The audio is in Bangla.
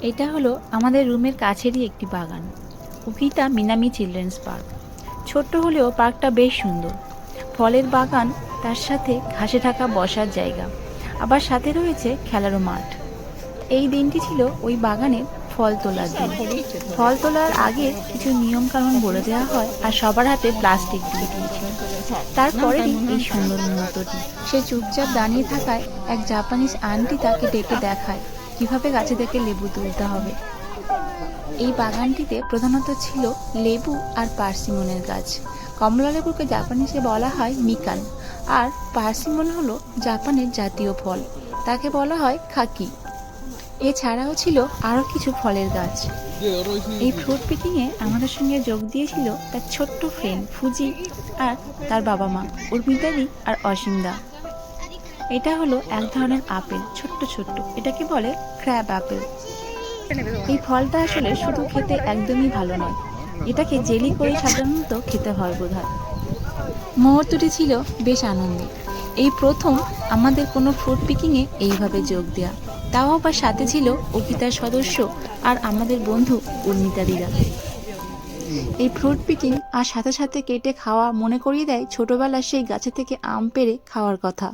এটা হলো আমাদের রুমের কাছেরই একটি বাগান, উকিতা মিনামি চিলড্রেন্স পার্ক। ছোট্ট হলেও পার্কটা বেশ সুন্দর। ফলের বাগান, তার সাথে ঘাসে ঢাকা বসার জায়গা, আবার সাথে রয়েছে খেলারও মাঠ। এই দিনটি ছিল ওই বাগানের ফল তোলার দিন। ফল তোলার আগে কিছু নিয়ম কানুন বলে দেওয়া হয় আর সবার হাতে প্লাস্টিক দিয়ে দিয়েছিল। তারপরেরই এই সুন্দর মুহূর্তটি। সে চুপচাপ দাঁড়িয়ে থাকায় এক জাপানিজ আন্টি তাকে ডেকে দেখায় কিভাবে গাছে থেকে লেবু তুলতে হবে। এই বাগানটিতে প্রধানত ছিল লেবু আর পার্সিমনের গাছ। কমলা লেবুকে জাপানিজে বলা হয় মিকান, আর পার্সিমন হলো জাপানের জাতীয় ফল, তাকে বলা হয় খাকি। এছাড়াও ছিল আরও কিছু ফলের গাছ। এই ফ্রুট পিকিংয়ে আমাদের সঙ্গে যোগ দিয়েছিল তার ছোট্ট ফ্রেন্ড ফুজি আর তার বাবা মা উর্মিতাদি আর অসীমদা। এটা হলো এক ধরনের আপেল, ছোট্ট ছোট্ট, এটাকে বলে ক্র্যাব আপেল। এই ফলটা আসলে শুধু খেতে একদমই ভালো নয়, এটাকে জেলি করে সাধারণত খেতে হয় বোধহয়। মুহূর্তটি ছিল বেশ আনন্দের। এই প্রথম আমাদের কোনো ফ্রুট পিকিংয়ে এইভাবে যোগ দেওয়া, তাও আবার সাথে ছিল অর্পিতার সদস্য আর আমাদের বন্ধু উর্মিতা দিদা। এই ফ্রুট পিকিং আর সাথে সাথে কেটে খাওয়া মনে করিয়ে দেয় ছোটবেলার সেই গাছে থেকে আম পেড়ে খাওয়ার কথা।